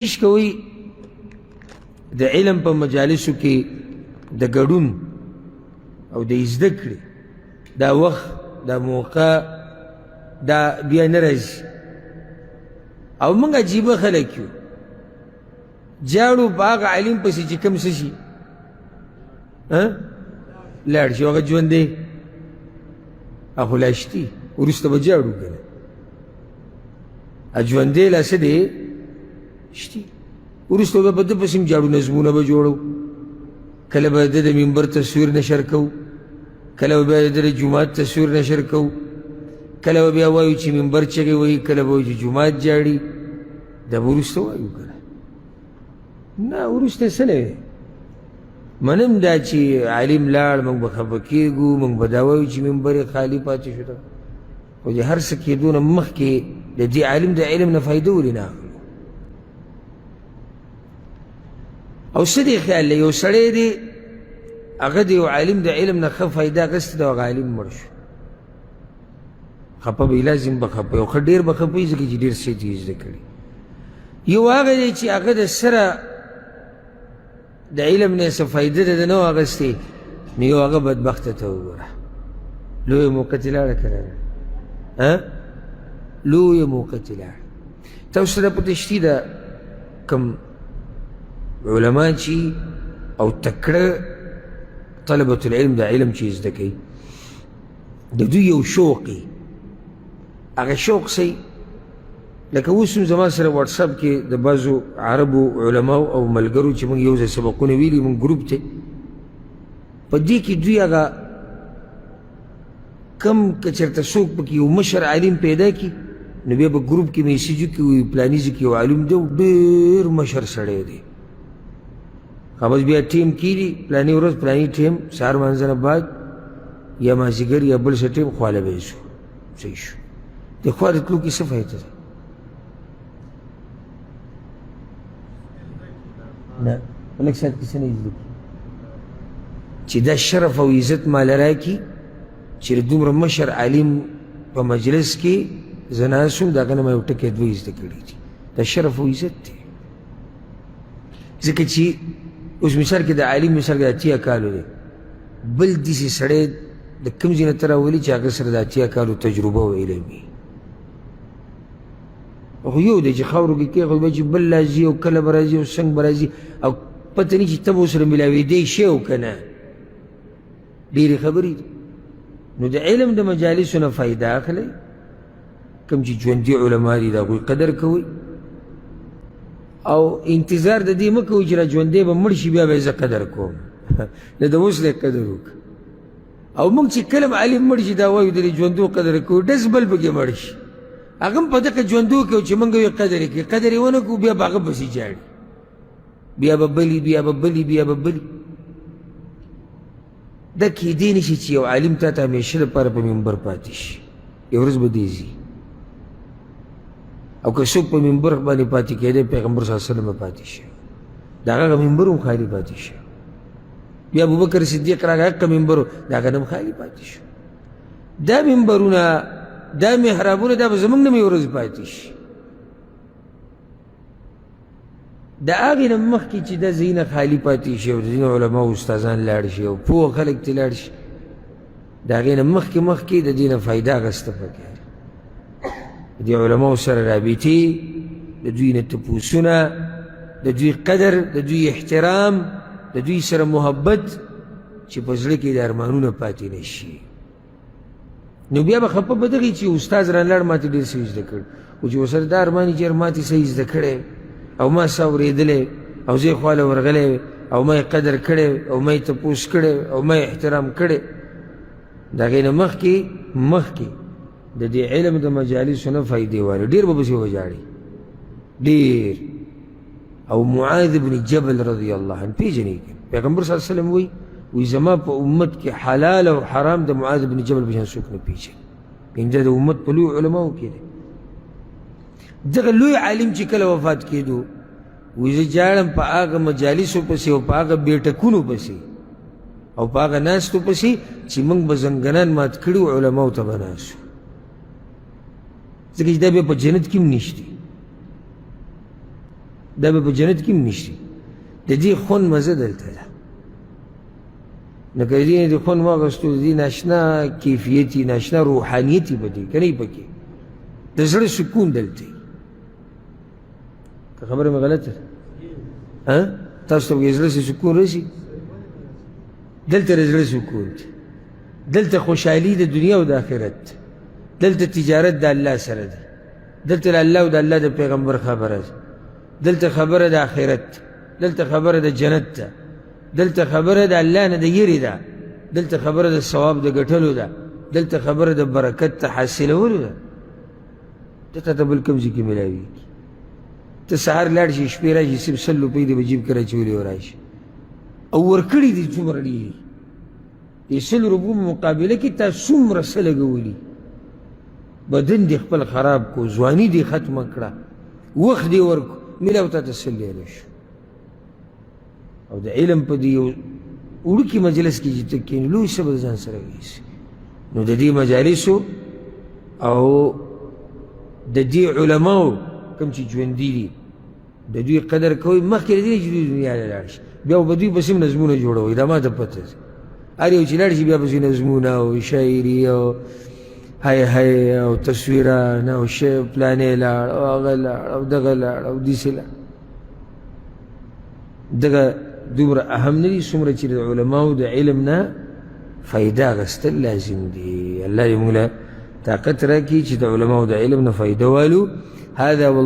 کوشش کوي د علم په مجالسو کې د ګډون او د زده کړې دا وخت دا موقع دا بیا نه راځي او موږ عجیبه خلک یو جاړو په هغه علم پسې چې کوم څه شي لاړ شي هغه ژوندی هغه لا شتي وروسته به جاړو که نه ژوندی لا څه دی شتي وروسته به په ده پسې هم جاړو نظمونه به جوړو کله به د منبر تصویر نشر کوو کله به بیا د جومات تصویر نشر کوو کله به بیا وایو چې منبر چغې وایي کله به وایو چې جومات جاړي دا به وروسته وایو که نه نه وروسته څه نه وی منم دا چې عالم لاړ موږ به خفه کېږو موږ به دا وایو چې منبر یې خالي پاتې شو خو د هر څه کېدو نه مخکې د دې عالم د علم نه فایده ولې نه اخلو او څه دی خیال دی یو سړی دی هغه د یو عالم د علم نه ښه فایده اخیستې ده او هغه عالم مړ شو خفه به لازم به خفه یو ښه ډېر به خفه وي ځکه چې ډېر څه یې زده کړي یو هغه دی چې هغه د سره د علم نه څه فایده ده نه و اخیستې نو یو هغه بدبخته ته وګوره لویه موقع ترې لاړه که نه لویه موقع ترې لاړه تاسو ته پته شتي ده کوم علما چې او تکړه طلبة العلم دا علم چې زده کوي د دوی یو شوق یي هغه شوق څه لکه اوس هم زما سره واټساپ کې د بعضو عربو علماو او ملګرو چې موږ یو ځای سبقونه ویلي موږ ګروپ ته په دې کې دوی هغه کم که چېرته څوک پکې یو مشر عالم پیدا کړي نو بیا به ګروپ کې میسیج وکړي وایي پلاني ځای کې یو عالم دی ډېر مشر سړی دی بس بیا ټیم کېږي پلاني ورځ پلاني ټیم سهار لمانځه نه بعد یا مازدیګر یا بل څه ټیم خواله به یې شو صحیح شو د خوا د تلو کې څه فایده ده نه لږ ساعت کې څه نه زده کړي چې دا شرف او عزت ماله راکړي چې د دومره مشر عالم په مجلس کې زه ناست شوم د هغه نه ما یو ټکی دوه زده کړي دي دا شرف او عزت دی ځکه چې اوس مثال کې د عالم مثال کې د اتیا کالو دی بل داسې سړی د کوم ځای نه ته راولي چې هغه سره د اتیا کالو تجربه او علم وي خو یو دی چې خاورو کې کېښود به چې بل راځي او کله به راځي او څنګه به راځي او پته نه چې ته به ورسره ملاوېدی شې او که نه ډېرې خبرې دي نو د علم د مجالسو نه فایده اخلئ کوم چې ژوندي علما دي د هغوی قدر کوئ او انتظار د دې مه کوئ چې را ژوندی به مړ شي بیا به یې زه قدر کوم نه د اوس دی قدر وکړه او موږ چې کله هم عالم مړ شي دا وایو د دې ژوندو قدر کوو ډز بل پکې مړ شي هغه هم په دغه ژوندو کې چې موږ یې قدر یې کړي قدر یې ونه کړو بیا به هغه پسې جاړي بیا به بلي بیا به بلي بیا به بلي دا کېدی نه شي چې یو عالم تا ته همیشه لپاره په منبر پاتې شي یو ورځ به دی ځي او که څوک په منبر باندې پاتې کېدی پیغمبر صلی الله علیه وسلم به پاتې شي د هغه منبر هم خالي پاتې شي بیا ابوبکر صدیق راغی هغه منبر د هغه نه هم خالي پاتې شو دا منبرونه دا محرابونه دا به زموږ نه مې ورځ پاتې شي د هغې نه مخکې چې دا ځایونه خالي پاتې شي او د ځینو علماو استادان لاړ شي او پوه خلک ترې لاړ شي د هغې نه مخکې د دې نه فایده اخیسته پکار د دې علماو سره رابطې د دوی نه تپوسونه د دوی قدر د دوی احترام د دوی سره محبت چې په زړه کې د ارمانونه پاتې نه شي نو بیا به خفه به دغې چې استاد رانلاړ ما ته ډېر څه زده کړ خو چې ورسره دا ارمان یې چې ما ته څه زده کړی او ما څه اورېدلی او زه یې خواله ورغلی او ما یې قدر کړی او ما یې تپوس کړی او ما یې احترام کړی د هغې نه مخکې د دې علم د مجالسو نه فایدې والی ډېر به پسې وژاړي ډېر او معاذ بن جبل رضی الله عنه پېژنې پیغمبر صلی الله علیه وسلم وایي زما په امت کې حلال او حرام د معاذ بن جبل په شان څوک نه پېژني دا د امت په لوی علماو کې دی دغه لوی عالم چې کله وفات کېدو وایي زه جاړم په هغه مجالسو پسې او په هغه بیټکونو پسې او په هغه ناستو پسې چې موږ به زنګنان مات کړي وو علماو ته به ناست ځکه چې دا بیا په جنت کې هم نشته دا به په جنت کې هم نشته. د دې خوند مزه دلته ده. نو که د دې نه د خوند واخیستو د دې ناشنا کیفیت یي، ناشنا روحانیت یي په دې که نه یي پکې، د زړه سکون دلته یي. که خبره مې غلطه ده تاسو ته به زړه سکون راشي؟ دلته د زړه سکون دی، دلته خوشحالي د دنیا او د آخرت، دلته تجارت د الله سره ده، دلته د الله او د الله د پیغمبر خبره ده، دلته خبره د آخرت، دلته خبره د جنت ده، دلته خبره د الله نه د یری ده، دلته خبره د ثواب د ګټلو ده، دلته خبره د برکت د حاصلولو ده. دته ته بل کوم ځای کې میلاویږي؟ ته سهار لاړ شي، شپې راشي، صرف 100 روپۍ دې به جیب کې راچولې او راشي، او ورکړي دي څومره ډېرې د 100 روپو مقابله کې تا څومره څه لګولي. بدن دې خپل خراب کو، ځواني دې ختمه کړه، وخت دې ورکو، میلاو تا ته 100 لیره شو. او د علم په دې یو وړوکي مجلس کې چې ته کښېنې، لوی څه به د ځان سره ویسي. نو د دې مجالسو او د دې علماو کوم چې ژوندي دي د دوی قدر کوئ، مخکې د دې چې دوی دنیا ته لاړ شي، بیا به دوی پسې نظمونه جوړوئ. دا ما ته پته ده، هر یو چې لاړ شي بیا پسې نظمونه او شاعري او هی هی او تصویران او پلانې لاړ او هغه لاړ او دغه لاړ او داسې لاړ. دغه دومره اهم نه دي څومره چې د علماو د علم نه فایده اخیستل لازم دي. الله دې موږ له طاقت راکړي چې د علماو د علم نه فایده والو. هذا